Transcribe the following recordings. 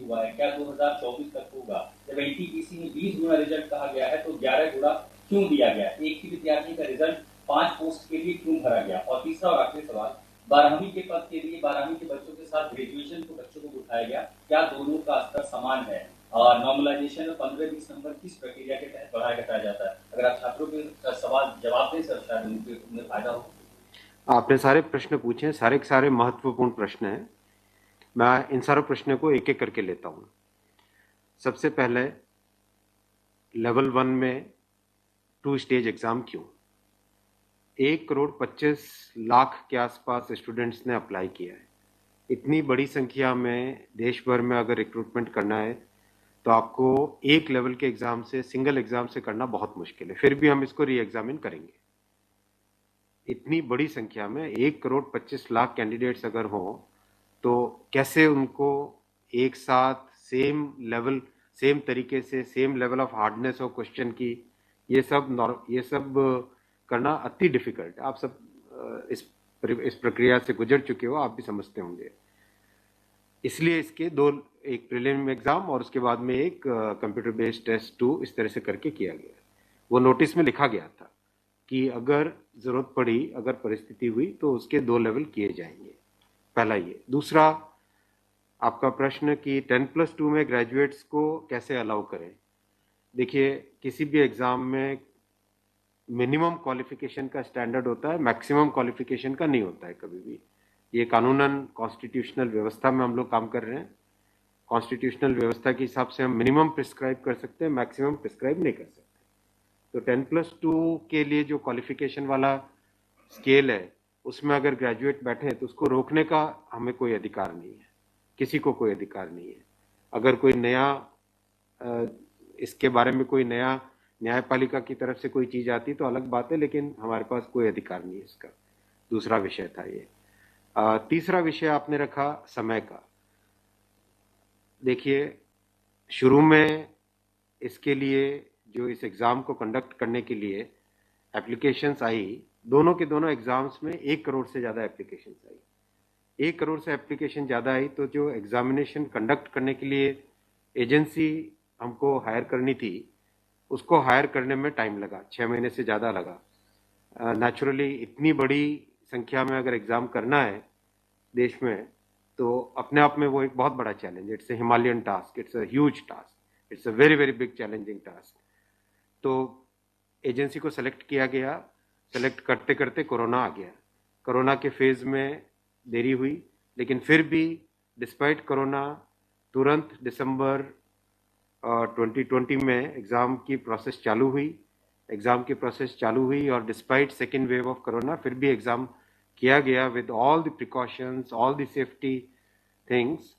हुआ है, क्या 2024 तक होगा? जब एनटीपीसी में 20 गुना रिजल्ट कहा गया है तो 11 गुना क्यों दिया गया? एक ही विद्यार्थी का रिजल्ट 5 पोस्ट के लिए क्यों भरा गया? और तीसरा और आखिरी सवाल, 12वीं के पद के लिए 12वीं के बच्चों के साथ ग्रेजुएशन के बच्चों को उठाया गया, क्या दोनों का स्तर समान है? और नॉर्मलाइजेशन में 15-20 नंबर किस प्रक्रिया के तहत बढ़ाया घटाया जाता है? अगर आप छात्रों के सवाल जवाब दें सर, शायद उन्हें फायदा हो। आपने सारे प्रश्न पूछे, सारे के सारे महत्वपूर्ण प्रश्न हैं। मैं इन सारे प्रश्नों को एक एक करके लेता हूँ। सबसे पहले लेवल 1 में 2 स्टेज एग्जाम क्यों? 1,25,00,000 के आसपास स्टूडेंट्स ने अप्लाई किया है। इतनी बड़ी संख्या में देश भर में अगर रिक्रूटमेंट करना है तो आपको एक लेवल के एग्जाम से, सिंगल एग्जाम से करना बहुत मुश्किल है। फिर भी हम इसको री एग्जामिन करेंगे। इतनी बड़ी संख्या में 1,25,00,000 कैंडिडेट्स अगर हो तो कैसे उनको एक साथ सेम तरीके से सेम लेवल ऑफ हार्डनेस और क्वेश्चन की, ये सब करना अति डिफिकल्ट है। आप सब इस प्रक्रिया से गुजर चुके हो, आप भी समझते होंगे। इसलिए इसके दो, एक प्रीलिम एग्जाम और उसके बाद में एक कंप्यूटर बेस्ड टेस्ट 2 इस तरह से करके किया गया। वो नोटिस में लिखा गया था कि अगर जरूरत पड़ी, अगर परिस्थिति हुई तो उसके 2 लेवल किए जाएंगे। पहला ये। दूसरा, आपका प्रश्न कि 10+2 में ग्रेजुएट्स को कैसे अलाउ करें। देखिए, किसी भी एग्जाम में मिनिमम क्वालिफिकेशन का स्टैंडर्ड होता है, मैक्सिमम क्वालिफिकेशन का नहीं होता है कभी भी। ये कानूनन कॉन्स्टिट्यूशनल व्यवस्था में हम लोग काम कर रहे हैं। कॉन्स्टिट्यूशनल व्यवस्था के हिसाब से हम मिनिमम प्रिस्क्राइब कर सकते हैं, मैक्सिमम प्रिस्क्राइब नहीं कर सकते। तो 10+2 के लिए जो क्वालिफिकेशन वाला स्केल है, उसमें अगर ग्रेजुएट बैठे हैं तो उसको रोकने का हमें कोई अधिकार नहीं है, किसी को कोई अधिकार नहीं है। अगर कोई नया इसके बारे में कोई नया न्यायपालिका की तरफ से कोई चीज आती तो अलग बात है, लेकिन हमारे पास कोई अधिकार नहीं है इसका। दूसरा विषय था ये। तीसरा विषय आपने रखा समय का। देखिए, शुरू में इसके लिए जो इस एग्जाम को कंडक्ट करने के लिए एप्लीकेशंस आई, दोनों के दोनों एग्जाम्स में 1 करोड़ से ज्यादा एप्लीकेशंस आई। 1 करोड़ से एप्लीकेशन ज्यादा आई तो जो एग्जामिनेशन कंडक्ट करने के लिए एजेंसी हमको हायर करनी थी, उसको हायर करने में टाइम लगा, 6 महीने से ज्यादा लगा। नेचुरली इतनी बड़ी संख्या में अगर एग्जाम करना है देश में तो अपने आप में वो एक बहुत बड़ा challenge. It's a Himalayan task, it's a huge task, it's a very very big challenging task. तो एजेंसी को सेलेक्ट किया गया। सेलेक्ट करते करते कोरोना आ गया। कोरोना के फेज में देरी हुई, लेकिन फिर भी डिस्पाइट कोरोना तुरंत दिसंबर 2020 में एग्जाम की प्रोसेस चालू हुई। एग्जाम की प्रोसेस चालू हुई और despite second wave of corona फिर भी एग्जाम किया गया with all the precautions, all the safety things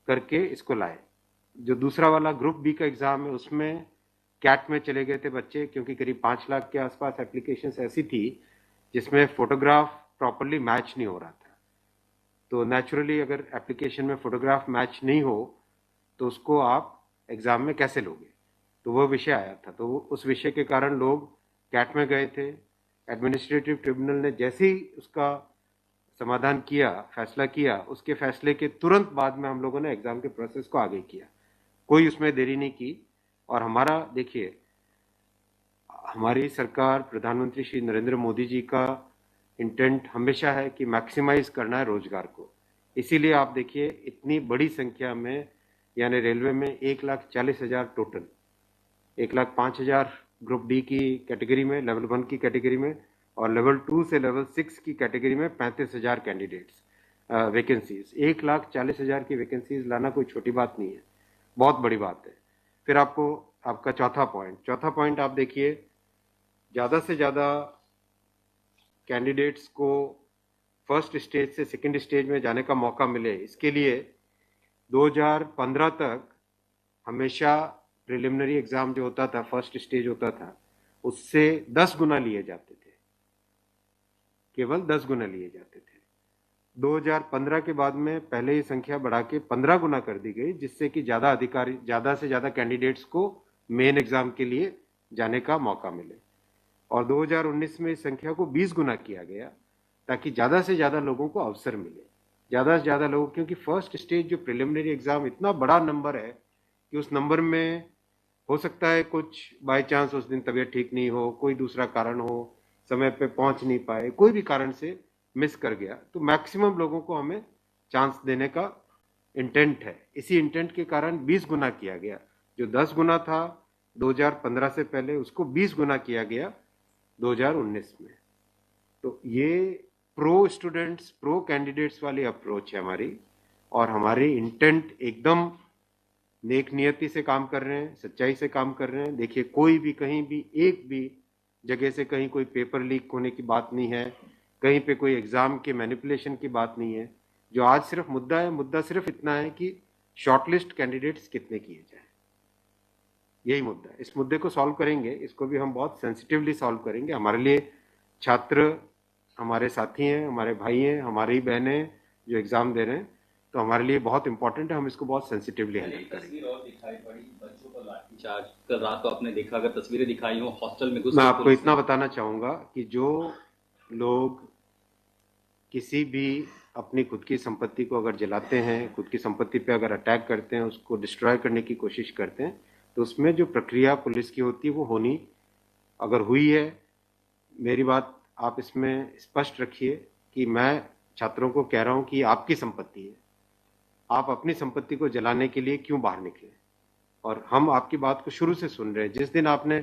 करके इसको लाए। जो दूसरा वाला ग्रुप बी का एग्जाम है उसमें कैट में चले गए थे बच्चे, क्योंकि करीब 5 लाख के आसपास एप्लीकेशंस ऐसी थी जिसमें फोटोग्राफ प्रॉपरली मैच नहीं हो रहा था। तो नेचुरली अगर एप्लीकेशन में फोटोग्राफ मैच नहीं हो तो उसको आप एग्जाम में कैसे लोगे। तो वो विषय आया था। तो उस विषय के कारण लोग कैट में गए थे। एडमिनिस्ट्रेटिव ट्रिब्यूनल ने जैसे ही उसका समाधान किया, फैसला किया, उसके फैसले के तुरंत बाद में हम लोगों ने एग्जाम के प्रोसेस को आगे किया। कोई उसमें देरी नहीं की। और हमारा, देखिए, हमारी सरकार, प्रधानमंत्री श्री नरेंद्र मोदी जी का इंटेंट हमेशा है कि मैक्सिमाइज करना है रोजगार को। इसीलिए आप देखिए, इतनी बड़ी संख्या में, यानी रेलवे में 1,40,000 टोटल, 1,05,000 ग्रुप डी की कैटेगरी में, लेवल 1 की कैटेगरी में, और लेवल 2 से लेवल 6 की कैटेगरी में 35,000 कैंडिडेट्स वैकेंसीज। 1,40,000 की वैकेंसीज लाना कोई छोटी बात नहीं है, बहुत बड़ी बात है। फिर आपका चौथा पॉइंट आप देखिए, ज्यादा से ज्यादा कैंडिडेट्स को फर्स्ट स्टेज से सेकंड स्टेज में जाने का मौका मिले, इसके लिए 2015 तक हमेशा प्रिलिमिनरी एग्जाम जो होता था, फर्स्ट स्टेज होता था, उससे 10 गुना लिए जाते थे, केवल 10 गुना लिए जाते थे। 2015 के बाद में पहले ही संख्या बढ़ा के 15 गुना कर दी गई, जिससे कि ज्यादा से ज्यादा कैंडिडेट्स को मेन एग्जाम के लिए जाने का मौका मिले। और 2019 में इस संख्या को 20 गुना किया गया ताकि ज्यादा से ज्यादा लोगों को अवसर मिले। ज़्यादा से ज़्यादा लोग, क्योंकि फर्स्ट स्टेज जो प्रिलिमिनरी एग्ज़ाम इतना बड़ा नंबर है कि उस नंबर में हो सकता है कुछ बाय चांस उस दिन तबीयत ठीक नहीं हो, कोई दूसरा कारण हो, समय पे पहुंच नहीं पाए, कोई भी कारण से मिस कर गया, तो मैक्सिमम लोगों को हमें चांस देने का इंटेंट है। इसी इंटेंट के कारण 20 गुना किया गया। जो 10 गुना था 2015 से पहले, उसको 20 गुना किया गया 2019 में। तो ये प्रो स्टूडेंट्स, प्रो कैंडिडेट्स वाली अप्रोच है हमारी, और हमारी इंटेंट एकदम नेक नियति से काम कर रहे हैं, सच्चाई से काम कर रहे हैं। देखिए, कोई भी कहीं भी एक भी जगह से कहीं कोई पेपर लीक होने की बात नहीं है, कहीं पे कोई एग्जाम के मैनिपुलेशन की बात नहीं है। जो आज सिर्फ मुद्दा है, मुद्दा सिर्फ इतना है कि शॉर्टलिस्ट कैंडिडेट्स कितने किए जाए, यही मुद्दा है। इस मुद्दे को सॉल्व करेंगे, इसको भी हम बहुत सेंसिटिवली सॉल्व करेंगे। हमारे लिए छात्र हमारे साथी हैं, हमारे भाई हैं, हमारी बहनें जो एग्जाम दे रहे हैं, तो हमारे लिए बहुत इंपॉर्टेंट है। हम इसको बहुत सेंसिटिवली हैंडल करेंगे। तस्वीर और दिखाई पड़ी बच्चों को लाठीचार्ज, कल रात को आपने देखा, अगर तस्वीरें दिखाई हो हॉस्टल में घुस, मैं आपको इतना बताना चाहूंगा कि जो लोग किसी भी अपनी खुद की संपत्ति को अगर जलाते हैं, खुद की संपत्ति पे अगर अटैक करते हैं, उसको डिस्ट्रॉय करने की कोशिश करते हैं, तो उसमें जो प्रक्रिया पुलिस की होती है वो होनी, अगर हुई है, मेरी बात आप इसमें स्पष्ट रखिए कि मैं छात्रों को कह रहा हूं कि आपकी संपत्ति है, आप अपनी संपत्ति को जलाने के लिए क्यों बाहर निकले। और हम आपकी बात को शुरू से सुन रहे हैं। जिस दिन आपने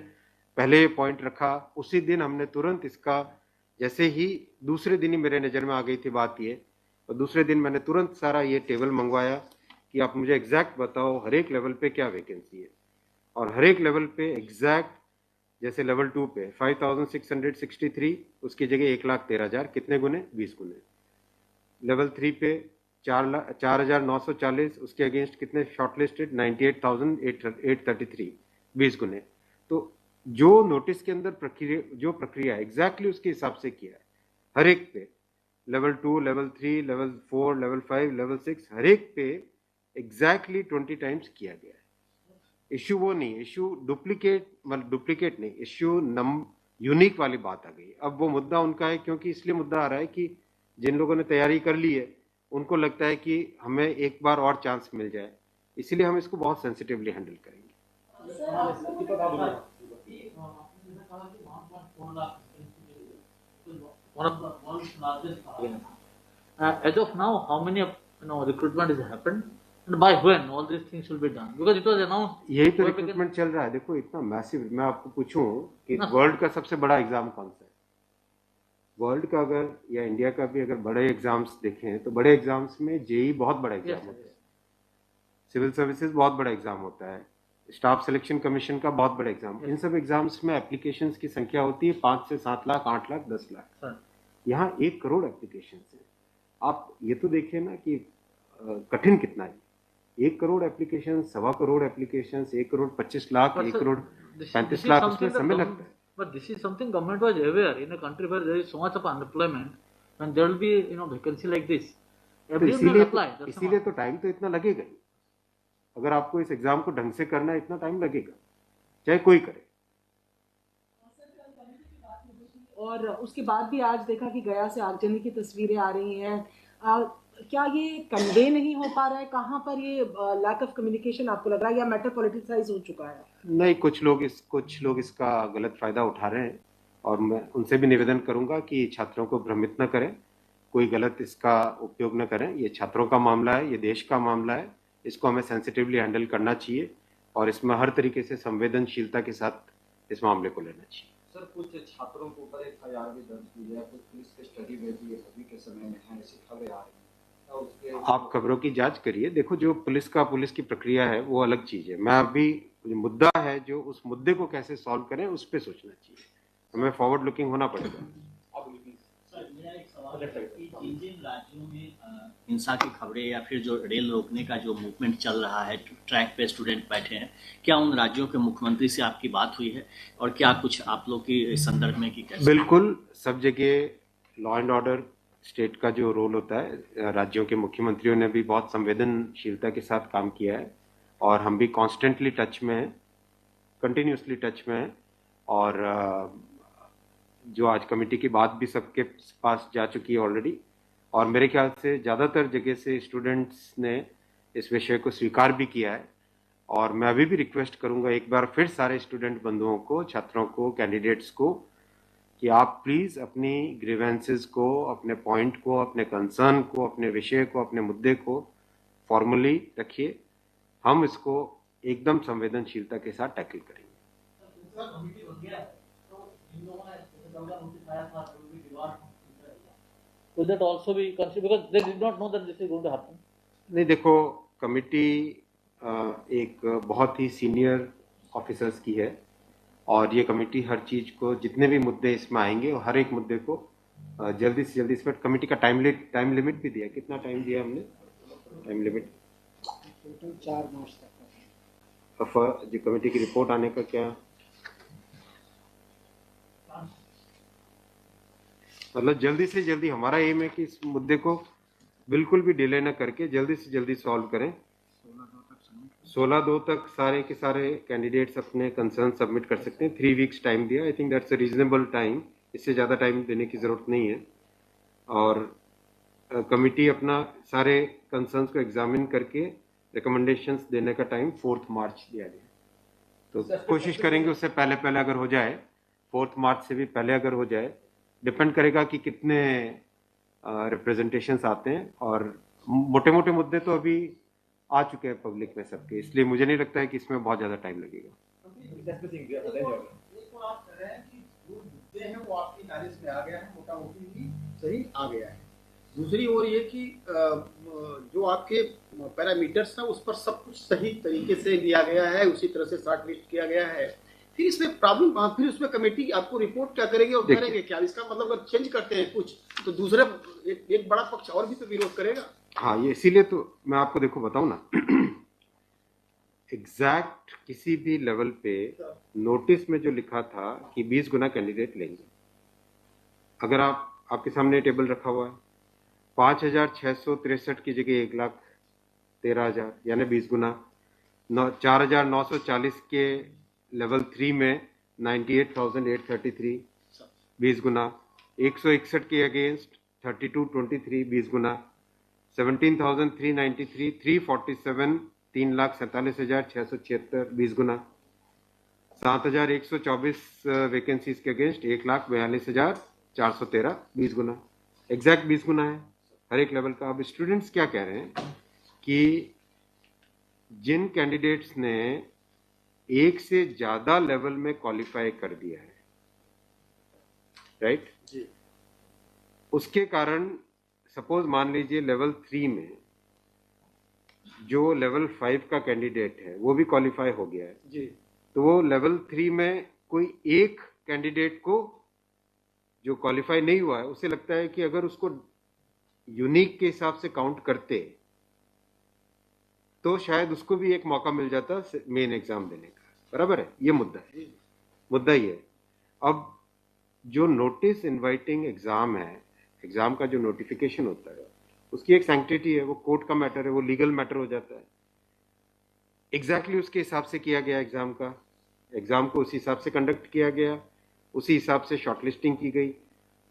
पहले पॉइंट रखा, उसी दिन हमने तुरंत इसका, जैसे ही दूसरे दिन ही मेरे नज़र में आ गई थी बात ये, और दूसरे दिन मैंने तुरंत सारा ये टेबल मंगवाया कि आप मुझे एग्जैक्ट बताओ हर एक लेवल पे क्या वैकेंसी है। और हर एक लेवल पे एग्जैक्ट, जैसे लेवल 2 पे 5663, उसकी जगह 1,13,000, कितने गुने? 20 गुने। लेवल 3 पे 4,940, उसके अगेंस्ट कितने शॉर्टलिस्टेड? 98,833, 20 गुने। तो जो नोटिस के अंदर प्रक्रिया एग्जैक्टली उसके हिसाब से किया है हर एक पे, level 2, level 3, level 4, level 5, level 6, हर एक पे एग्जैक्टली 20 टाइम्स किया गया है। इश्यू वो नहीं, इश्यू डुप्लीकेट, मतलब डुप्लीकेट नहीं, इश्यू यूनिक वाली बात आ गई। अब वो मुद्दा उनका है, क्योंकि इसलिए मुद्दा आ रहा है कि जिन लोगों ने तैयारी कर ली है उनको लगता है कि हमें एक बार और चांस मिल जाए, इसीलिए हम इसको बहुत सेंसिटिवली हैंडल करेंगे। One of the world's largest. As of now, how many of recruitment has happened, and by when all these things will be done? Because it was announced. यही तो रिक्रूटमेंट चल रहा है। देखो, इतना मैसिव, मैं आपको पूछूं कि वर्ल्ड का सबसे बड़ा एग्जाम कौन सा है? वर्ल्ड का अगर, या इंडिया का भी अगर बड़े एग्जाम्स देखें, तो बड़े एग्जाम्स में जेई बहुत बड़ा एग्जाम होता है, सिविल सर्विसेज बहुत बड़ा एग्जाम होता है, स्टाफ सिलेक्शन कमीशन का बहुत बड़ा एग्जाम। इन सब एग्जाम्स में एप्लीकेशंस की संख्या होती है 5 से 7 लाख, 8 लाख, 10 लाख। यहाँ 1 करोड़ एप्लीकेशंस है। आप ये तो देखिए ना कि कठिन कितना है। 1 करोड़ एप्लीकेशन, 1.25 करोड़ एप्लीकेशन, 1 करोड़ 25 लाख, 1 करोड़ 35 लाख, उसमें समय लगता है। But this is something government was aware in a country where there is so much of unemployment, and there will be vacancy like this. तो इसीलिए तो टाइम तो इतना लगेगा ही। अगर आपको इस एग्जाम को ढंग से करना है, इतना टाइम लगेगा, चाहे कोई करे। और उसके बाद भी आज देखा कि गया से आगजनी की तस्वीरें आ रही हैं। क्या ये कन्वे नहीं हो पा रहा है? कहाँ पर ये लैक ऑफ कम्युनिकेशन आपको लग रहा है, या मैटर पॉलिटिसाइज हो चुका है? नहीं, कुछ लोग इसका गलत फायदा उठा रहे हैं, और मैं उनसे भी निवेदन करूंगा कि छात्रों को भ्रमित न करें, कोई गलत इसका उपयोग न करें। ये छात्रों का मामला है, ये देश का मामला है, इसको हमें सेंसिटिवली हैंडल करना चाहिए, और इसमें हर तरीके से संवेदनशीलता के साथ इस मामले को लेना चाहिए। सर, कुछ छात्रों के ऊपर FIR भी दर्ज की है, कुछ पुलिस के स्टडी में भी अभी के समय में है, ऐसी खबरें आ रही हैं। आप खबरों की जांच करिए। देखो, जो पुलिस की प्रक्रिया है वो अलग चीज है। मैं अभी मुद्दा है, जो उस मुद्दे को कैसे सॉल्व करें उस पर सोचना चाहिए, हमें फॉरवर्ड लुकिंग होना पड़ेगा। जिन राज्यों में हिंसा की खबरें या फिर जो रेल रोकने का जो मूवमेंट चल रहा है, ट्रैक पे स्टूडेंट बैठे हैं, क्या उन राज्यों के मुख्यमंत्री से आपकी बात हुई है, और क्या कुछ आप लोग की संदर्भ में की? बिल्कुल, सब जगह लॉ एंड ऑर्डर स्टेट का जो रोल होता है, राज्यों के मुख्यमंत्रियों ने भी बहुत संवेदनशीलता के साथ काम किया है, और हम भी कॉन्स्टेंटली टच में हैं, कंटिन्यूसली टच में हैं। और जो आज कमेटी की बात भी सबके पास जा चुकी है ऑलरेडी, और मेरे ख्याल से ज़्यादातर जगह से स्टूडेंट्स ने इस विषय को स्वीकार भी किया है। और मैं अभी भी रिक्वेस्ट करूंगा एक बार फिर सारे स्टूडेंट बंधुओं को, छात्रों को, कैंडिडेट्स को कि आप प्लीज़ अपनी ग्रीवेंसेस को, अपने पॉइंट को, अपने कंसर्न को, अपने विषय को, अपने मुद्दे को फॉर्मली रखिए। हम इसको एकदम संवेदनशीलता के साथ टैकल करेंगे। Will that also be considered because they did not know that this is going to happen? नहीं, देखो, कमिटी एक बहुत ही सीनियर ऑफिसर्स की है और ये कमेटी हर चीज को, जितने भी मुद्दे इसमें आएंगे, हर एक मुद्दे को जल्दी से जल्दी, इसमें कमेटी का टाइम लिमिट भी दिया। कितना टाइम दिया हमने? टाइम लिमिट 4 मार्च तक। जो कमेटी की रिपोर्ट आने का क्या मतलब, जल्दी से जल्दी हमारा एम है कि इस मुद्दे को बिल्कुल भी डिले न करके जल्दी से जल्दी सॉल्व करें। 16/2 तक सारे के सारे कैंडिडेट्स अपने कंसर्न सबमिट कर सकते हैं। 3 वीक्स टाइम दिया। I think that's a reasonable time. इससे ज़्यादा टाइम देने की ज़रूरत नहीं है। और कमिटी अपना सारे कंसर्न्स को एग्जामिन करके रिकमेंडेशंस देने का टाइम 4 मार्च दिया गया। तो कोशिश करेंगे उससे पहले अगर हो जाए, 4 मार्च से भी पहले अगर हो जाए। डिपेंड करेगा कि कितने रिप्रेजेंटेशंस आते हैं। और मोटे मोटे मुद्दे तो अभी आ चुके हैं पब्लिक में सबके, इसलिए मुझे नहीं लगता है कि इसमें बहुत ज़्यादा टाइम लगेगा। वो आपकी नॉलेज में आ गया है, मोटा मोटी सही आ गया है। दूसरी ओर ये कि जो आपके पैरामीटर्स हैं उस पर सब कुछ सही तरीके से लिया गया है, उसी तरह से शॉर्ट लिस्ट किया गया है। फिर इसमें प्रॉब्लम, फिर उसमें कमेटी आपको रिपोर्ट क्या करेगी और करेंगे क्या? इसका मतलब अगर चेंज करते हैं कुछ तो दूसरे एक बड़ा पक्ष और भी तो विरोध करेगा। हाँ, ये इसीलिए तो मैं आपको देखो बताऊं ना, एग्जैक्ट किसी भी लेवल पे नोटिस में जो लिखा था कि 20 गुना कैंडिडेट लेंगे, अगर आपके सामने टेबल रखा हुआ है, 5,663 की जगह 1,13,000 यानी 20 गुना। 4,940 के लेवल 3 में 98,833 20 गुना। 161 के अगेंस्ट 3223 20 गुना। 17,393 347 3,47,676 20 गुना। 7,124 वैकेंसीज के अगेंस्ट 1,42,413 20 गुना। एग्जैक्ट 20 गुना है हर एक लेवल का। अब स्टूडेंट्स क्या कह रहे हैं कि जिन कैंडिडेट्स ने एक से ज्यादा लेवल में क्वालिफाई कर दिया है, राइट जी, उसके कारण सपोज मान लीजिए लेवल 3 में जो लेवल 5 का कैंडिडेट है वो भी क्वालिफाई हो गया है जी, तो वो लेवल 3 में कोई एक कैंडिडेट को जो क्वालिफाई नहीं हुआ है, उसे लगता है कि अगर उसको यूनिक के हिसाब से काउंट करते तो शायद उसको भी एक मौका मिल जाता मेन एग्जाम देने का। बराबर है, ये मुद्दा ही है। अब जो नोटिस इनवाइटिंग एग्जाम है, एग्जाम का जो नोटिफिकेशन होता है, उसकी एक सैंक्टिटी है, वो कोर्ट का मैटर है, वो लीगल मैटर हो जाता है। एग्जैक्टली उसके हिसाब से किया गया एग्जाम को उसी हिसाब से कंडक्ट किया गया, उसी हिसाब से शॉर्टलिस्टिंग की गई।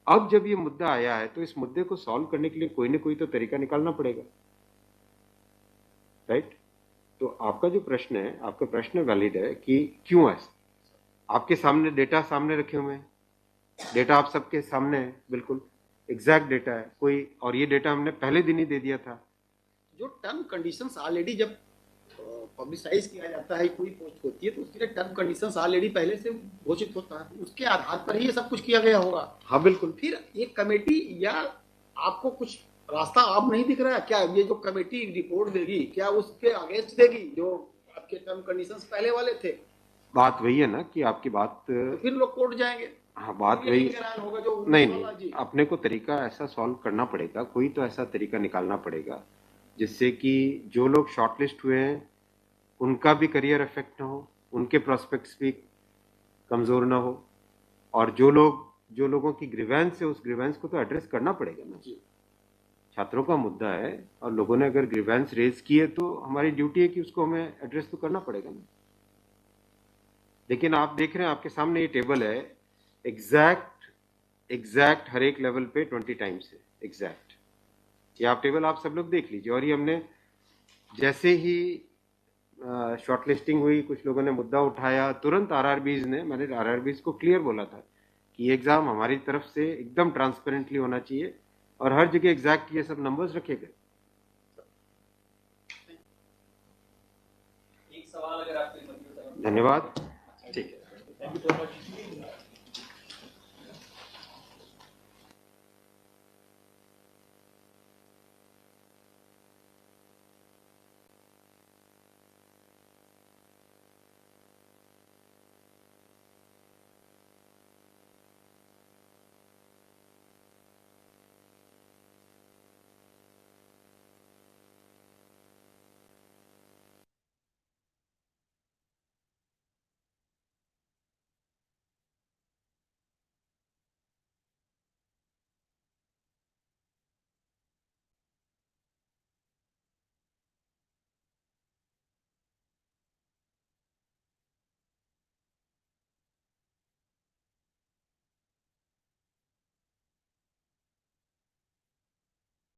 अब जब ये मुद्दा आया है तो इस मुद्दे को सॉल्व करने के लिए कोई ना कोई तो तरीका निकालना पड़ेगा, राइट? तो आपका जो प्रश्न है, आपका प्रश्न वैलिड है कि क्यों ऐसा। आपके सामने डेटा सामने रखे हुए हैं, डेटा आप सबके सामने है, बिल्कुल एग्जैक्ट डेटा है कोई, और ये डेटा हमने पहले दिन ही दे दिया था। जो टर्म कंडीशंस ऑलरेडी जब पब्लिसाइज किया जाता है, कोई पोस्ट होती है तो उसके लिए टर्म कंडीशंस ऑलरेडी पहले से घोषित होता है, उसके आधार पर ही ये सब कुछ किया गया होगा। हाँ बिल्कुल। फिर एक कमेटी या आपको कुछ रास्ता आप नहीं दिख रहा है क्या? ये जो कमेटी रिपोर्ट देगी क्या उसके अगेंस्ट देगी जो आपके टर्म कंडीशंस पहले वाले थे? बात वही है ना कि आपकी बात, तो फिर लोग कोर्ट जाएंगे। हाँ, बात वही होगा जो नहीं, अपने को तरीका ऐसा सॉल्व करना पड़ेगा, कोई तो ऐसा तरीका निकालना पड़ेगा जिससे कि जो लोग शॉर्टलिस्ट हुए हैं उनका भी करियर इफेक्ट ना हो, उनके प्रोस्पेक्ट्स भी कमजोर ना हो, और जो लोगों की ग्रीवेंस है उस ग्रीवेंस को तो एड्रेस करना पड़ेगा ना। छात्रों का मुद्दा है और लोगों ने अगर ग्रीवेंस रेज की है तो हमारी ड्यूटी है कि उसको हमें एड्रेस तो करना पड़ेगा ना। लेकिन आप देख रहे हैं आपके सामने ये टेबल है, एग्जैक्ट हर एक लेवल पे 20 टाइम्स है एग्जैक्ट। ये आप टेबल आप सब लोग देख लीजिए। और ये हमने जैसे ही शॉर्ट लिस्टिंग हुई, कुछ लोगों ने मुद्दा उठाया, तुरंत मैंने आरआरबीज को क्लियर बोला था कि ये एग्जाम हमारी तरफ से एकदम ट्रांसपेरेंटली होना चाहिए और हर जगह एग्जैक्ट ये सब नंबर्स रखे गए। एक सवाल अगर आपके धन्यवाद। ठीक है, थैंक यू सो मच।